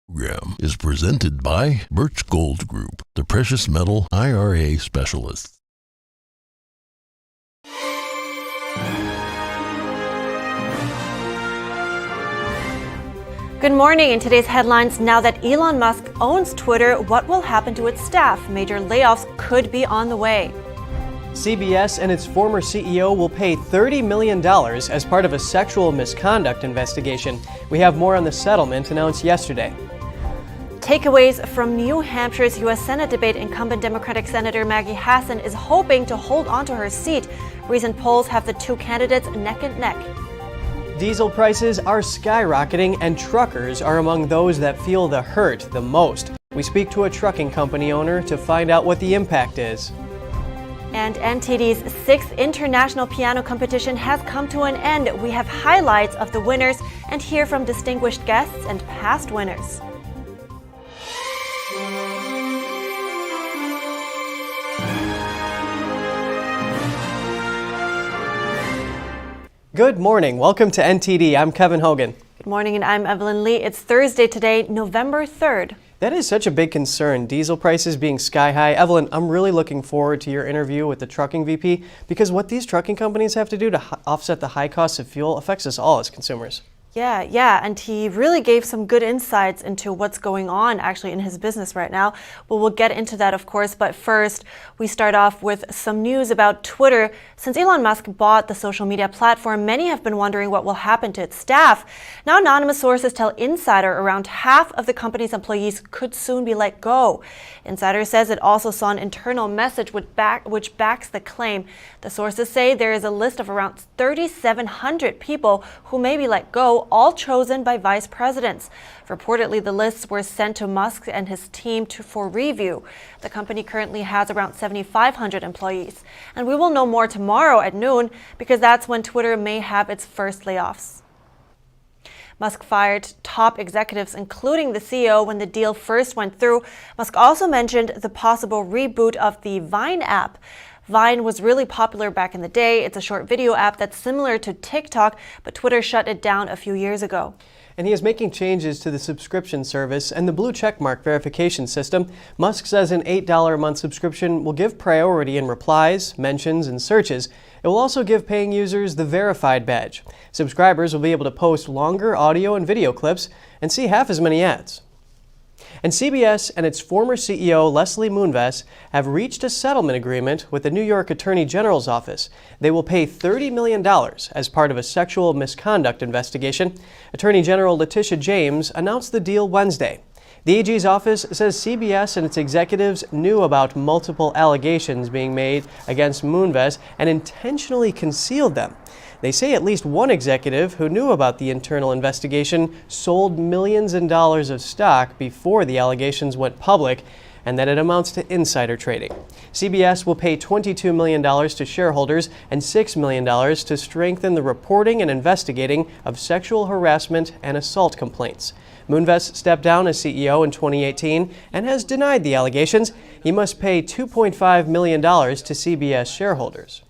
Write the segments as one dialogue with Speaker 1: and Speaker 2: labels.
Speaker 1: program is presented by Birch Gold Group, the precious metal IRA specialists.
Speaker 2: Good morning. In today's headlines, now that Elon Musk owns Twitter, what will happen to its staff? Major layoffs could be on the way.
Speaker 3: CBS and its former CEO will pay $30 million as part of a sexual misconduct investigation. We have more on the settlement announced yesterday.
Speaker 2: Takeaways from New Hampshire's U.S. Senate debate. Incumbent Democratic Senator Maggie Hassan is hoping to hold on to her seat. Recent polls have the two candidates neck and neck.
Speaker 3: Diesel prices are skyrocketing and truckers are among those that feel the hurt the most. We speak to a trucking company owner to find out what the impact is.
Speaker 2: And NTD's 6th international piano competition has come to an end. We have highlights of the winners and hear from distinguished guests and past winners.
Speaker 3: Good morning. Welcome to NTD. I'm Kevin Hogan.
Speaker 2: Good morning, and I'm Evelyn Lee. It's Thursday today, November 3rd.
Speaker 3: That is such a big concern, diesel prices being sky high. Evelyn, I'm really looking forward to your interview with the trucking VP because what these trucking companies have to do to offset the high cost of fuel affects us all as consumers.
Speaker 2: Yeah, and he really gave some good insights into what's going on actually in his business right now. Well, we'll get into that, of course, but first, we start off with some news about Twitter. Since Elon Musk bought the social media platform, many have been wondering what will happen to its staff. Now, anonymous sources tell Insider around half of the company's employees could soon be let go. Insider says it also saw an internal message which backs the claim. The sources say there is a list of around 3,700 people who may be let go, all chosen by vice presidents. Reportedly, the lists were sent to Musk and his team for review. The company currently has around 7,500 employees. And we will know more tomorrow at noon because that's when Twitter may have its first layoffs. Musk fired top executives, including the CEO, when the deal first went through. Musk also mentioned the possible reboot of the Vine app. Vine was really popular back in the day. It's a short video app that's similar to TikTok, but Twitter shut it down a few years ago.
Speaker 3: And he is making changes to the subscription service and the blue checkmark verification system. Musk says an $8 a month subscription will give priority in replies, mentions, and searches. It will also give paying users the verified badge. Subscribers will be able to post longer audio and video clips and see half as many ads. And CBS and its former CEO, Leslie Moonves, have reached a settlement agreement with the New York Attorney General's office. They will pay $30 million as part of a sexual misconduct investigation. Attorney General Letitia James announced the deal Wednesday. The AG's office says CBS and its executives knew about multiple allegations being made against Moonves and intentionally concealed them. They say at least one executive who knew about the internal investigation sold millions in dollars of stock before the allegations went public, and that it amounts to insider trading. CBS will pay $22 million to shareholders and $6 million to strengthen the reporting and investigating of sexual harassment and assault complaints. Moonves stepped down as CEO in 2018 and has denied the allegations. He must pay $2.5 million to CBS shareholders.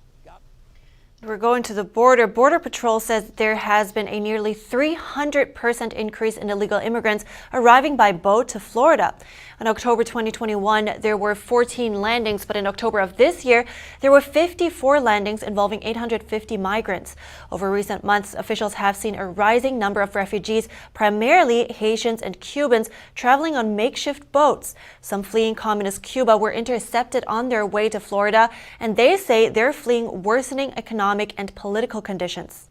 Speaker 2: We're going to the border. Border Patrol says there has been a nearly 300% increase in illegal immigrants arriving by boat to Florida. In October 2021, there were 14 landings, but in October of this year, there were 54 landings involving 850 migrants. Over recent months, officials have seen a rising number of refugees, primarily Haitians and Cubans, traveling on makeshift boats. Some fleeing communist Cuba were intercepted on their way to Florida, and they say they're fleeing worsening economic and political conditions.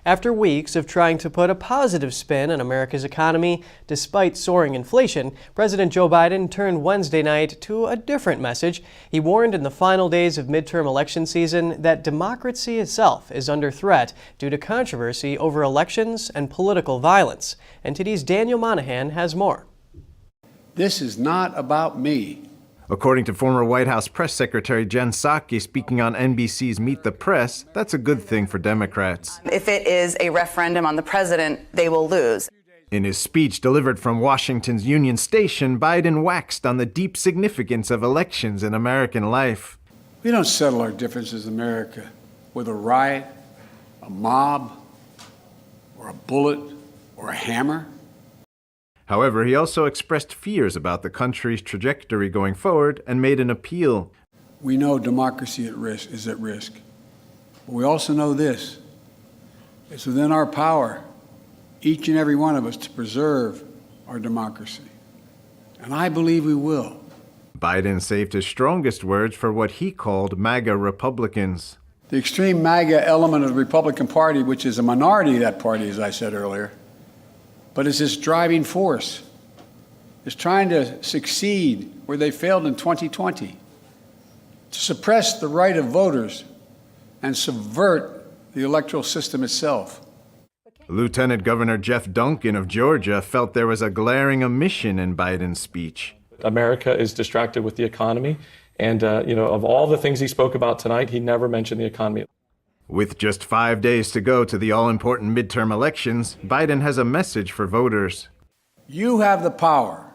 Speaker 3: After weeks of trying to put a positive spin on America's economy, despite soaring inflation, President Joe Biden turned Wednesday night to a different message. He warned in the final days of midterm election season that democracy itself is under threat due to controversy over elections and political violence. NTD's Daniel Monahan has more.
Speaker 4: This is not about me.
Speaker 5: According to former White House Press Secretary Jen Psaki speaking on NBC's Meet the Press, that's a good thing for Democrats.
Speaker 6: If it is a referendum on the president, they will lose.
Speaker 5: In his speech delivered from Washington's Union Station, Biden waxed on the deep significance of elections in American life.
Speaker 4: We don't settle our differences in America with a riot, a mob, or a bullet, or a hammer.
Speaker 5: However, he also expressed fears about the country's trajectory going forward and made an appeal.
Speaker 4: We know democracy is at risk. But we also know this. It's within our power, each and every one of us, to preserve our democracy. And I believe we will.
Speaker 5: Biden saved his strongest words for what he called MAGA Republicans.
Speaker 4: The extreme MAGA element of the Republican Party, which is a minority of that party, as I said earlier, but is this driving force, is trying to succeed where they failed in 2020, to suppress the right of voters and subvert the electoral system itself.
Speaker 5: Lieutenant Governor Jeff Duncan of Georgia felt there was a glaring omission in Biden's speech.
Speaker 7: America is distracted with the economy. And, of all the things he spoke about tonight, he never mentioned the economy.
Speaker 5: With just 5 days to go to the all-important midterm elections, Biden has a message for voters.
Speaker 4: You have the power.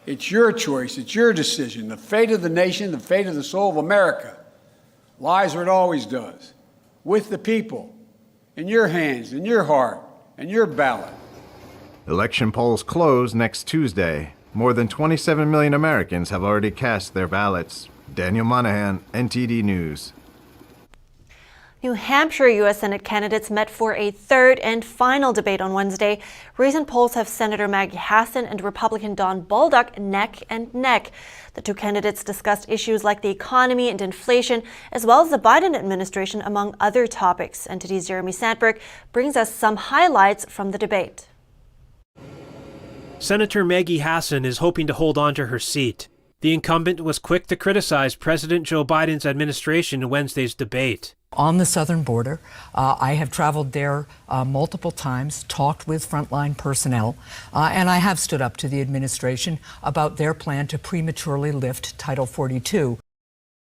Speaker 4: It's your choice. It's your decision. The fate of the nation, the fate of the soul of America lies where it always does, with the people, in your hands, in your heart, and your ballot.
Speaker 5: Election polls close next Tuesday. More than 27 million Americans have already cast their ballots. Daniel Monahan, NTD News.
Speaker 2: New Hampshire U.S. Senate candidates met for a third and final debate on Wednesday. Recent polls have Senator Maggie Hassan and Republican Don Bolduc neck and neck. The two candidates discussed issues like the economy and inflation, as well as the Biden administration, among other topics. NTD's Jeremy Sandberg brings us some highlights from the debate.
Speaker 8: Senator Maggie Hassan is hoping to hold on to her seat. The incumbent was quick to criticize President Joe Biden's administration in Wednesday's debate.
Speaker 9: On the southern border, I have traveled there multiple times, talked with frontline personnel, and I have stood up to the administration about their plan to prematurely lift Title 42.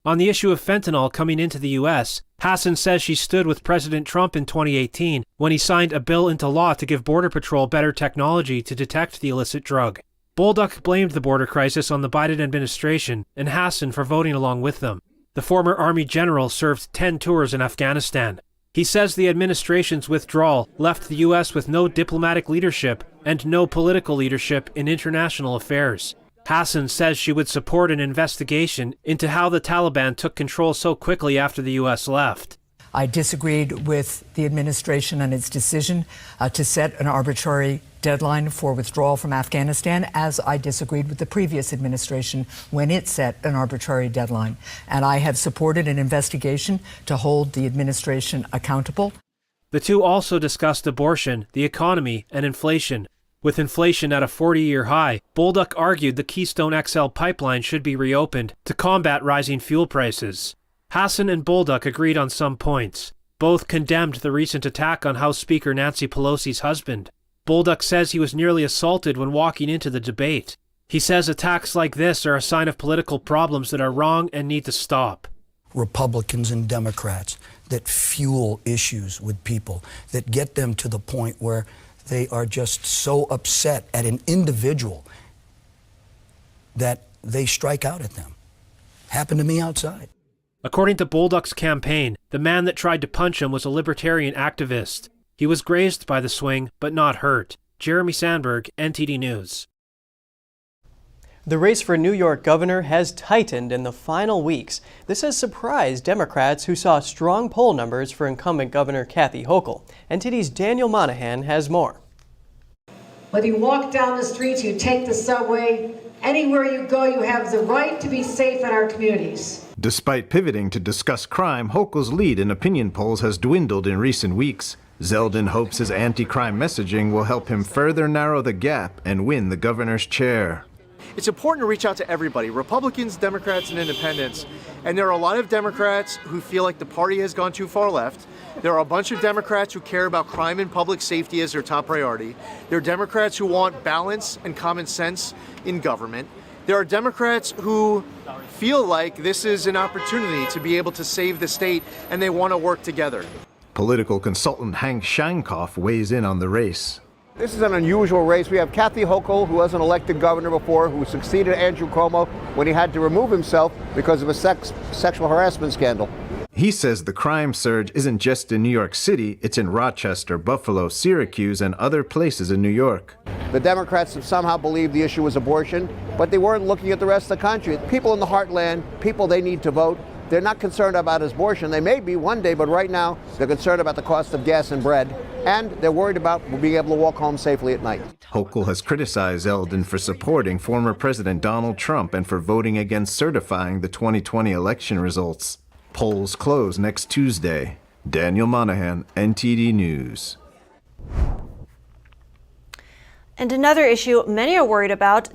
Speaker 8: On the issue of fentanyl coming into the U.S., Hassan says she stood with President Trump in 2018 when he signed a bill into law to give Border Patrol better technology to detect the illicit drug. Bolduc blamed the border crisis on the Biden administration and Hassan for voting along with them. The former Army general served 10 tours in Afghanistan. He says the administration's withdrawal left the U.S. with no diplomatic leadership and no political leadership in international affairs. Hassan says she would support an investigation into how the Taliban took control so quickly after the U.S. left.
Speaker 9: I disagreed with the administration and its decision to set an arbitrary deadline for withdrawal from Afghanistan, as I disagreed with the previous administration when it set an arbitrary deadline. And I have supported an investigation to hold the administration accountable.
Speaker 8: The two also discussed abortion, the economy, and inflation. With inflation at a 40-year high, Bolduc argued the Keystone XL pipeline should be reopened to combat rising fuel prices. Hassan and Bolduc agreed on some points. Both condemned the recent attack on House Speaker Nancy Pelosi's husband. Bolduc says he was nearly assaulted when walking into the debate. He says attacks like this are a sign of political problems that are wrong and need to stop.
Speaker 10: Republicans and Democrats that fuel issues with people, that get them to the point where they are just so upset at an individual that they strike out at them. Happened to me outside.
Speaker 8: According to Bolduc's campaign, the man that tried to punch him was a libertarian activist. He was grazed by the swing, but not hurt. Jeremy Sandberg, NTD News.
Speaker 3: The race for New York governor has tightened in the final weeks. This has surprised Democrats who saw strong poll numbers for incumbent Governor Kathy Hochul. NTD's Daniel Monahan has more.
Speaker 11: Whether you walk down the streets, you take the subway, anywhere you go, you have the right to be safe in our communities.
Speaker 5: Despite pivoting to discuss crime, Hochul's lead in opinion polls has dwindled in recent weeks. Zeldin hopes his anti-crime messaging will help him further narrow the gap and win the governor's chair.
Speaker 12: It's important to reach out to everybody, Republicans, Democrats, and independents. And there are a lot of Democrats who feel like the party has gone too far left. There are a bunch of Democrats who care about crime and public safety as their top priority. There are Democrats who want balance and common sense in government. There are Democrats who feel like this is an opportunity to be able to save the state, and they want to work together.
Speaker 5: Political consultant Hank Shankoff weighs in on the race.
Speaker 13: This is an unusual race. We have Kathy Hochul, who wasn't elected governor before, who succeeded Andrew Cuomo when he had to remove himself because of a sexual harassment scandal.
Speaker 5: He says the crime surge isn't just in New York City, it's in Rochester, Buffalo, Syracuse, and other places in New York.
Speaker 13: The Democrats somehow believed the issue was abortion, but they weren't looking at the rest of the country. People in the heartland, people they need to vote, they're not concerned about abortion. They may be one day, but right now they're concerned about the cost of gas and bread, and they're worried about being able to walk home safely at night.
Speaker 5: Hochul has criticized Zeldin for supporting former President Donald Trump and for voting against certifying the 2020 election results. Polls close next Tuesday. Daniel Monahan, NTD News.
Speaker 2: And another issue many are worried about,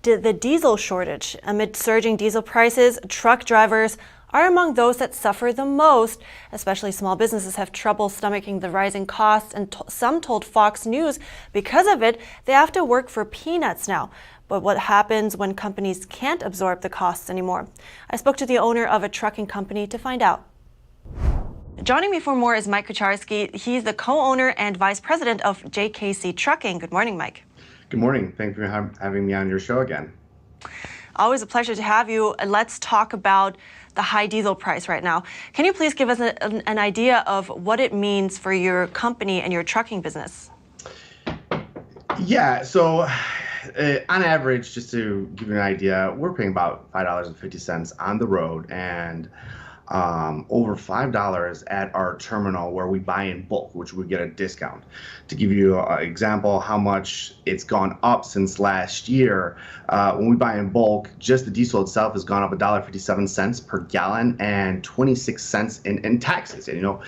Speaker 2: the diesel shortage. Amid surging diesel prices, truck drivers are among those that suffer the most. Especially small businesses have trouble stomaching the rising costs, and some told Fox News because of it, they have to work for peanuts now. But what happens when companies can't absorb the costs anymore? I spoke to the owner of a trucking company to find out. Joining me for more is Mike Kucharski. He's the co-owner and vice president of JKC Trucking. Good morning, Mike.
Speaker 14: Good morning. Thank you for having me on your show again.
Speaker 2: Always a pleasure to have you. Let's talk about the high diesel price right now. Can you please give us an idea of what it means for your company and your trucking business?
Speaker 14: Yeah, so on average, just to give you an idea, we're paying about $5.50 on the road and over $5 at our terminal where we buy in bulk, which we get a discount. To give you an example how much it's gone up since last year, when we buy in bulk, just the diesel itself has gone up $1.57 per gallon and 26 cents in taxes. And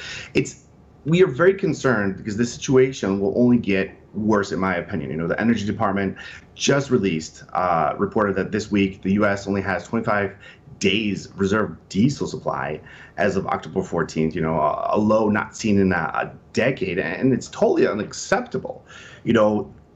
Speaker 14: we are very concerned because this situation will only get worse, in my opinion. The Energy Department just reported that this week the U.S. only has 25 days reserve diesel supply as of October 14th, a low not seen in a decade, and it's totally unacceptable.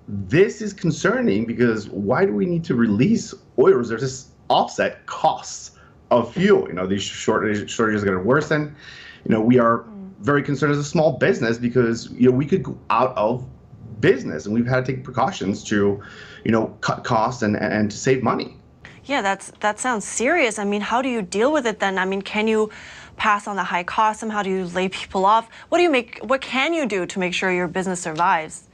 Speaker 14: This is concerning because why do we need to release oil reserves to offset costs of fuel? These shortages are going to worsen. We are very concerned as a small business because, we could go out of business, and we've had to take precautions to, cut costs and to save money.
Speaker 2: Yeah, that sounds serious. I mean, how do you deal with it then? I mean, can you pass on the high costs? How do you lay people off? What can you do to make sure your business survives?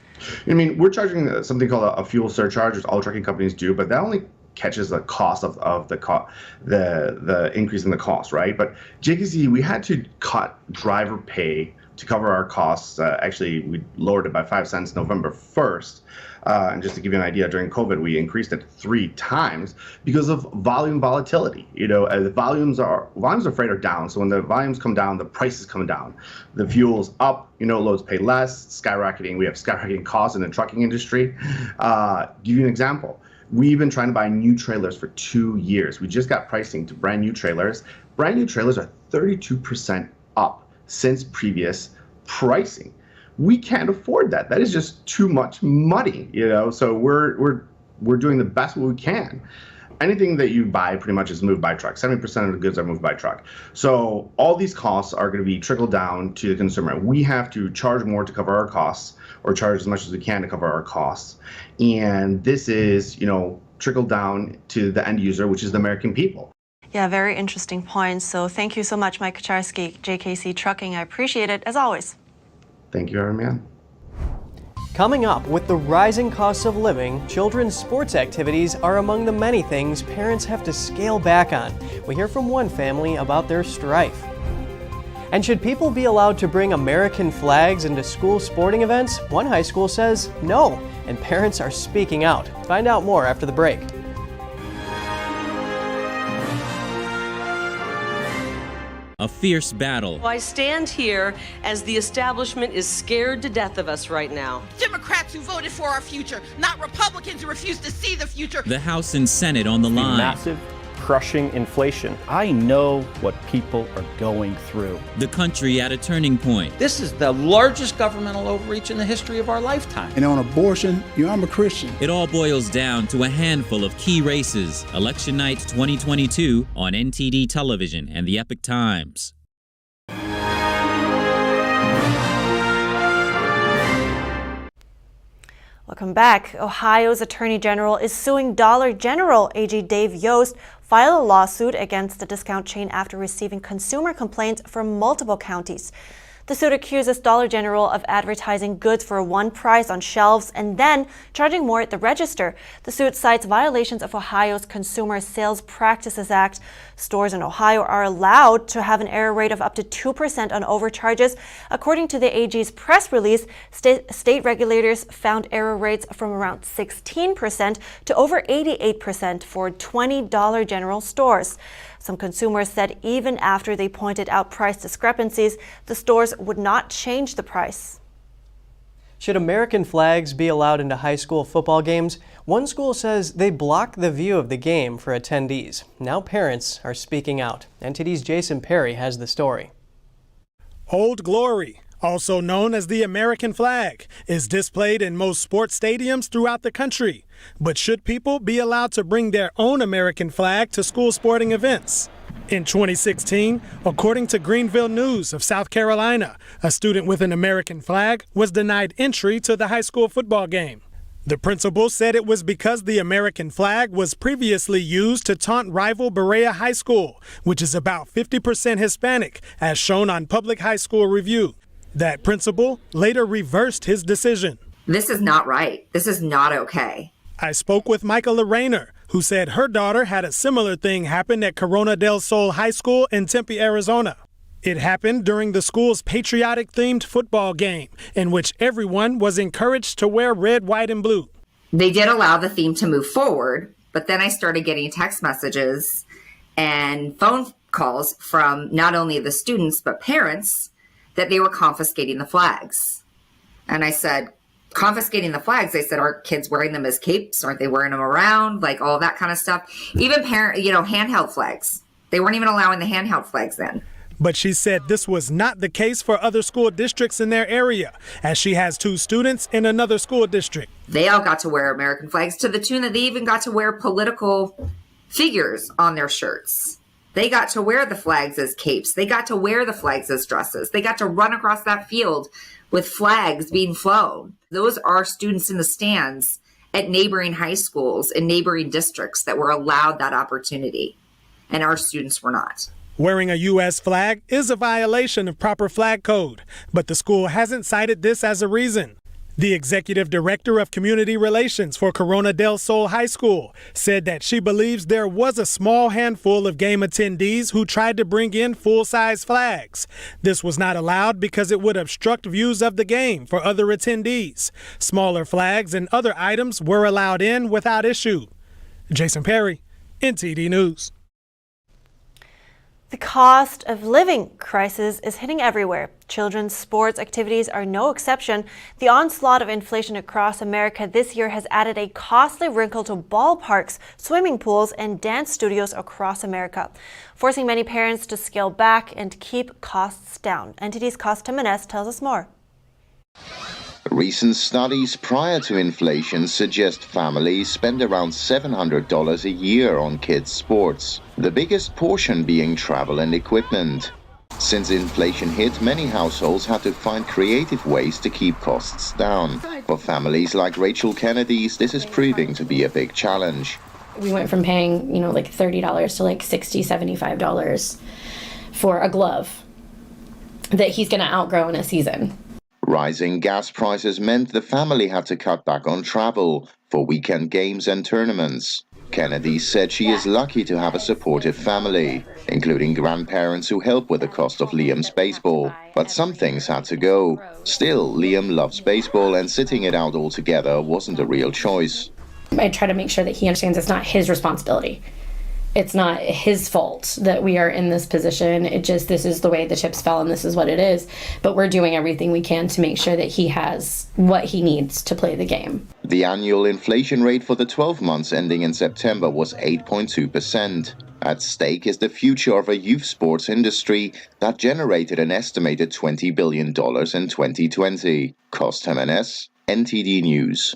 Speaker 14: We're charging something called a fuel surcharge, which all trucking companies do, but that only catches the cost of the increase in the cost, right? But JKC, we had to cut driver pay to cover our costs. Actually, we lowered it by 5 cents November 1st. And just to give you an idea, during COVID, we increased it 3 times because of volume volatility. The volumes of freight are down. So when the volumes come down, the prices come down. The fuel's up, loads pay less, skyrocketing. We have skyrocketing costs in the trucking industry. Give you an example. We've been trying to buy new trailers for 2 years. We just got pricing to brand new trailers. Brand new trailers are 32% up since previous pricing. We can't afford that. That is just too much money, So we're doing the best we can. Anything that you buy pretty much is moved by truck. 70% of the goods are moved by truck. So all these costs are going to be trickled down to the consumer. We have to charge more to cover our costs, or charge as much as we can to cover our costs. And this is, trickled down to the end user, which is the American people.
Speaker 2: Yeah, very interesting point. So thank you so much, Mike Kucharski, JKC Trucking. I appreciate it, as always.
Speaker 14: Thank you, Armin.
Speaker 3: Coming up, with the rising costs of living, children's sports activities are among the many things parents have to scale back on. We hear from one family about their strife. And should people be allowed to bring American flags into school sporting events? One high school says no, and parents are speaking out. Find out more after the break.
Speaker 15: A fierce battle.
Speaker 16: I stand here as the establishment is scared to death of us right now.
Speaker 17: Democrats who voted for our future, not Republicans who refuse to see the future.
Speaker 15: The House and Senate on the line.
Speaker 18: Massive, crushing inflation. I know what people are going through.
Speaker 15: The country at a turning point.
Speaker 19: This is the largest governmental overreach in the history of our lifetime.
Speaker 20: And on abortion, I'm a Christian.
Speaker 15: It all boils down to a handful of key races. Election night 2022 on NTD Television and the Epoch Times.
Speaker 2: Welcome back. Ohio's Attorney General is suing Dollar General. AG Dave Yost filed a lawsuit against the discount chain after receiving consumer complaints from multiple counties. The suit accuses Dollar General of advertising goods for one price on shelves and then charging more at the register. The suit cites violations of Ohio's Consumer Sales Practices Act. Stores in Ohio are allowed to have an error rate of up to 2% on overcharges. According to the AG's press release, state regulators found error rates from around 16% to over 88% for 20 Dollar General stores. Some consumers said even after they pointed out price discrepancies, the stores would not change the price.
Speaker 3: Should American flags be allowed into high school football games? One school says they block the view of the game for attendees. Now parents are speaking out. NTD's Jason Perry has the story.
Speaker 21: Old Glory, also known as the American flag, is displayed in most sports stadiums throughout the country. But should people be allowed to bring their own American flag to school sporting events? In 2016, according to Greenville News of South Carolina, a student with an American flag was denied entry to the high school football game. The principal said it was because the American flag was previously used to taunt rival Berea High School, which is about 50% Hispanic, as shown on Public High School Review. That principal later reversed his decision.
Speaker 22: This is not right. This is not okay.
Speaker 21: I spoke with Michaela Rayner, who said her daughter had a similar thing happen at Corona del Sol High School in Tempe, Arizona. It happened during the school's patriotic-themed football game, in which everyone was encouraged to wear red, white, and blue.
Speaker 22: They did allow the theme to move forward, but then I started getting text messages and phone calls from not only the students, but parents that they were confiscating the flags. And I said, confiscating the flags, they said, are kids wearing them as capes? Aren't they wearing them around? Like all that kind of stuff. Even handheld flags. They weren't even allowing the handheld flags then.
Speaker 21: But she said this was not the case for other school districts in their area, as she has 2 students in another school district.
Speaker 22: They all got to wear American flags to the tune that they even got to wear political figures on their shirts. They got to wear the flags as capes. They got to wear the flags as dresses. They got to run across that field with flags being flown. Those are students in the stands at neighboring high schools and neighboring districts that were allowed that opportunity, and our students were not.
Speaker 21: Wearing a U.S. flag is a violation of proper flag code, but the school hasn't cited this as a reason. The executive director of community relations for Corona del Sol High School said that she believes there was a small handful of game attendees who tried to bring in full-size flags. This was not allowed because it would obstruct views of the game for other attendees. Smaller flags and other items were allowed in without issue. Jason Perry, NTD News.
Speaker 2: The cost of living crisis is hitting everywhere. Children's sports activities are no exception. The onslaught of inflation across America this year has added a costly wrinkle to ballparks, swimming pools, and dance studios across America, forcing many parents to scale back and keep costs down. NTD's Costa Jimenez tells us more.
Speaker 23: Recent studies prior to inflation suggest families spend around $700 a year on kids' sports, the biggest portion being travel and equipment. Since inflation hit, many households had to find creative ways to keep costs down. For families like Rachel Kennedy's, this is proving to be a big challenge.
Speaker 24: We went from paying, like $30 to like $60, $75 for a glove that he's going to outgrow in a season.
Speaker 23: Rising gas prices meant the family had to cut back on travel for weekend games and tournaments. Kennedy said she is lucky to have a supportive family, including grandparents who help with the cost of Liam's baseball. But some things had to go. Still, Liam loves baseball, and sitting it out altogether wasn't a real choice.
Speaker 24: I try to make sure that he understands it's not his responsibility. It's not his fault that we are in this position. This is the way the chips fell and this is what it is. But we're doing everything we can to make sure that he has what he needs to play the game.
Speaker 23: The annual inflation rate for the 12 months ending in September was 8.2%. At stake is the future of a youth sports industry that generated an estimated $20 billion in 2020. Costa Jimenez, NTD News.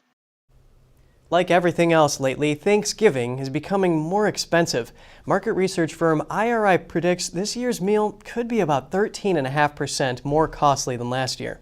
Speaker 3: Like everything else lately, Thanksgiving is becoming more expensive. Market research firm IRI predicts this year's meal could be about 13.5% more costly than last year.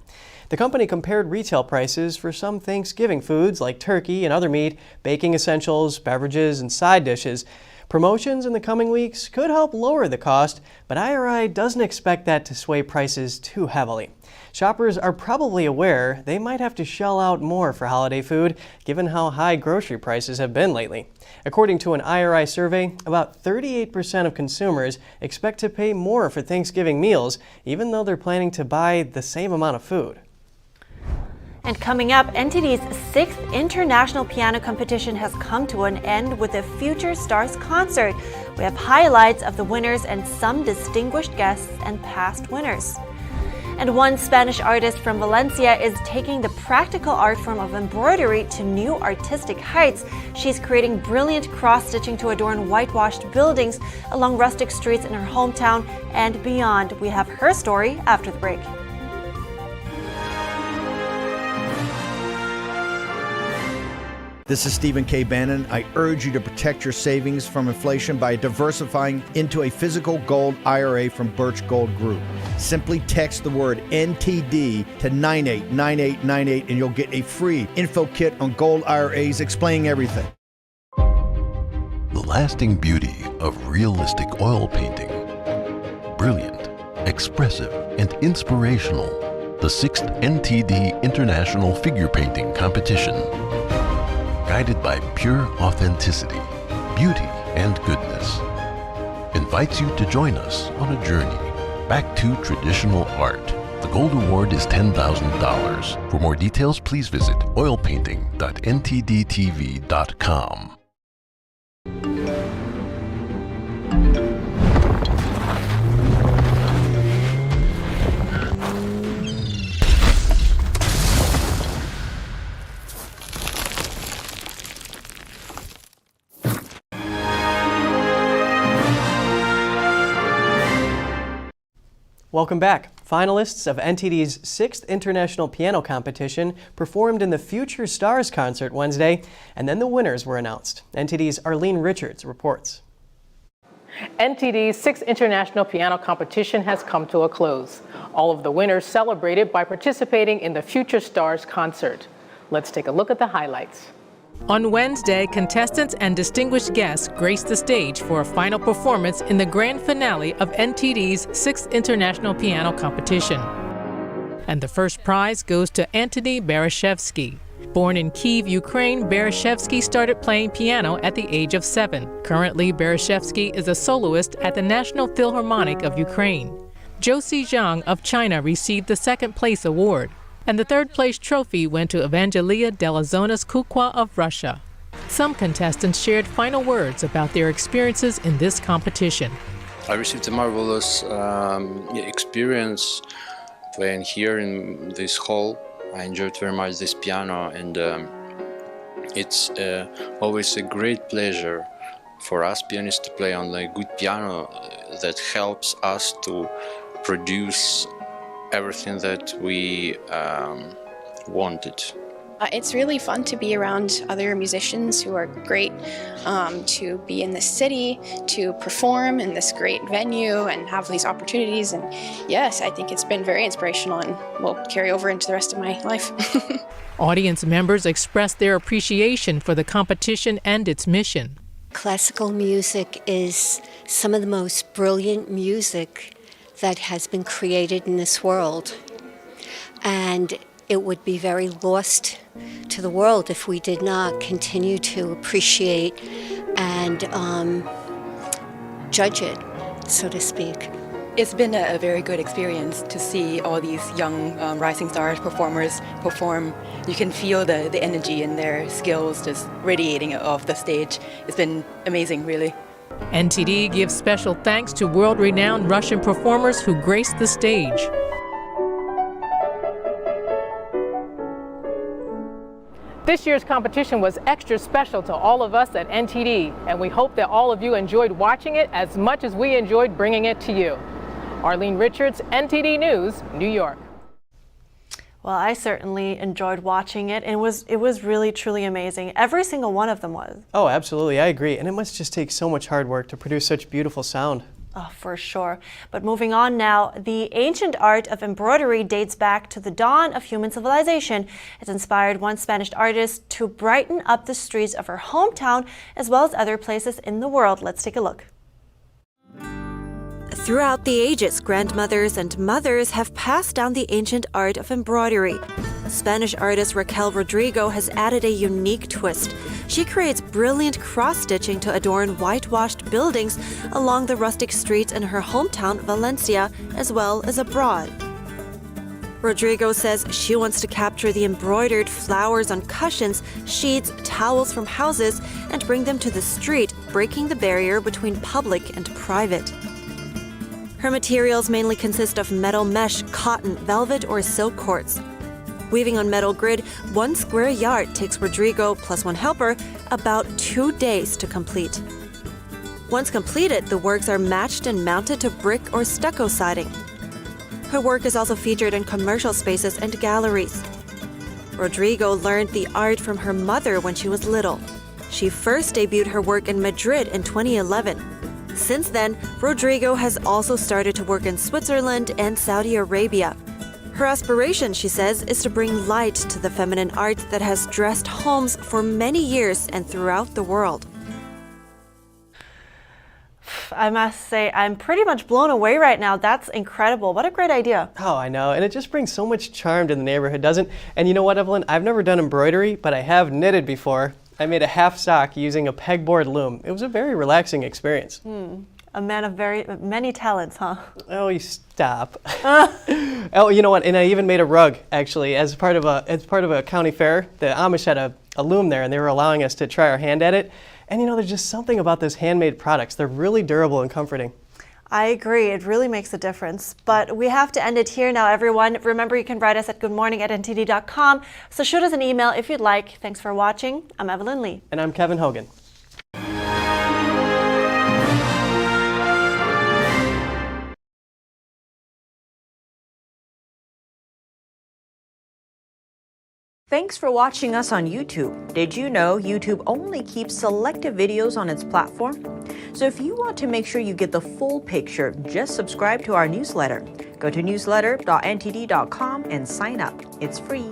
Speaker 3: The company compared retail prices for some Thanksgiving foods like turkey and other meat, baking essentials, beverages, and side dishes. Promotions in the coming weeks could help lower the cost, but IRI doesn't expect that to sway prices too heavily. Shoppers are probably aware they might have to shell out more for holiday food, given how high grocery prices have been lately. According to an IRI survey, about 38% of consumers expect to pay more for Thanksgiving meals, even though they're planning to buy the same amount of food.
Speaker 2: And coming up, NTD's 6th International Piano Competition has come to an end with a Future Stars concert. We have highlights of the winners and some distinguished guests and past winners. And one Spanish artist from Valencia is taking the practical art form of embroidery to new artistic heights. She's creating brilliant cross-stitching to adorn whitewashed buildings along rustic streets in her hometown and beyond. We have her story after the break.
Speaker 1: This is Stephen K. Bannon. I urge you to protect your savings from inflation by diversifying into a physical gold IRA from Birch Gold Group. Simply text the word NTD to 989898 and you'll get a free info kit on gold IRAs explaining everything.
Speaker 4: The lasting beauty of realistic oil painting. Brilliant, expressive, and inspirational. The 6th NTD International Figure Painting Competition. Guided by pure authenticity, beauty, and goodness, invites you to join us on a journey back to traditional art. The Gold Award is $10,000. For more details, please visit oilpainting.ntdtv.com.
Speaker 3: Welcome back. Finalists of NTD's 6th International Piano Competition performed in the Future Stars concert Wednesday, and then the winners were announced. NTD's Arlene Richards reports.
Speaker 6: NTD's 6th International Piano Competition has come to a close. All of the winners celebrated by participating in the Future Stars concert. Let's take a look at the highlights. On Wednesday, contestants and distinguished guests graced the stage for a final performance in the grand finale of NTD's 6th International Piano Competition. And the first prize goes to Antony Bereshevsky. Born in Kyiv, Ukraine, Bereshevsky started playing piano at the age of 7. Currently, Bereshevsky is a soloist at the National Philharmonic of Ukraine. Josie Zhang of China received the second place award. And the third place trophy went to Evangelia Delazonas Kukwa of Russia. Some contestants shared final words about their experiences in this competition.
Speaker 7: I received a marvelous experience playing here in this hall. I enjoyed very much this piano, and it's always a great pleasure for us pianists to play on a good piano that helps us to produce everything that we wanted.
Speaker 25: It's really fun to be around other musicians who are great, to be in this city, to perform in this great venue and have these opportunities. And yes, I think it's been very inspirational and will carry over into the rest of my life.
Speaker 6: Audience members expressed their appreciation for the competition and its mission.
Speaker 26: Classical music is some of the most brilliant music that has been created in this world. And it would be very lost to the world if we did not continue to appreciate and judge it, so to speak.
Speaker 27: It's been a very good experience to see all these young rising stars performers perform. You can feel the energy and their skills just radiating off the stage. It's been amazing, really.
Speaker 6: NTD gives special thanks to world-renowned Russian performers who graced the stage. This year's competition was extra special to all of us at NTD, and we hope that all of you enjoyed watching it as much as we enjoyed bringing it to you. Arlene Richards, NTD News, New York.
Speaker 2: Well, I certainly enjoyed watching it, and it was really, truly amazing. Every single one of them was.
Speaker 3: Oh, absolutely. I agree. And it must just take so much hard work to produce such beautiful sound.
Speaker 2: Oh, for sure. But moving on now, the ancient art of embroidery dates back to the dawn of human civilization. It inspired one Spanish artist to brighten up the streets of her hometown as well as other places in the world. Let's take a look.
Speaker 5: Throughout the ages, grandmothers and mothers have passed down the ancient art of embroidery. Spanish artist Raquel Rodrigo has added a unique twist. She creates brilliant cross-stitching to adorn whitewashed buildings along the rustic streets in her hometown, Valencia, as well as abroad. Rodrigo says she wants to capture the embroidered flowers on cushions, sheets, towels from houses, and bring them to the street, breaking the barrier between public and private. Her materials mainly consist of metal mesh, cotton, velvet, or silk cords. Weaving on metal grid, 1 square yard takes Rodrigo, plus one helper, about 2 days to complete. Once completed, the works are matched and mounted to brick or stucco siding. Her work is also featured in commercial spaces and galleries. Rodrigo learned the art from her mother when she was little. She first debuted her work in Madrid in 2011. Since then, Rodrigo has also started to work in Switzerland and Saudi Arabia. Her aspiration, she says, is to bring light to the feminine art that has dressed homes for many years and throughout the world.
Speaker 2: I must say, I'm pretty much blown away right now. That's incredible. What a great idea.
Speaker 3: Oh, I know. And it just brings so much charm to the neighborhood, doesn't it? And you know what, Evelyn? I've never done embroidery, but I have knitted before. I made a half sock using a pegboard loom. It was a very relaxing experience.
Speaker 2: A man of many talents, huh?
Speaker 3: Oh, you stop. Oh, you know what? And I even made a rug, actually, as part of a county fair. The Amish had a loom there, and they were allowing us to try our hand at it. And you know, there's just something about those handmade products. They're really durable and comforting.
Speaker 2: I agree. It really makes a difference. But we have to end it here now, everyone. Remember, you can write us at goodmorning@ntd.com. So shoot us an email if you'd like. Thanks for watching. I'm Evelyn Lee.
Speaker 3: And I'm Kevin Hogan.
Speaker 8: Thanks for watching us on YouTube. Did you know YouTube only keeps selective videos on its platform? So if you want to make sure you get the full picture, just subscribe to our newsletter. Go to newsletter.ntd.com and sign up. It's free.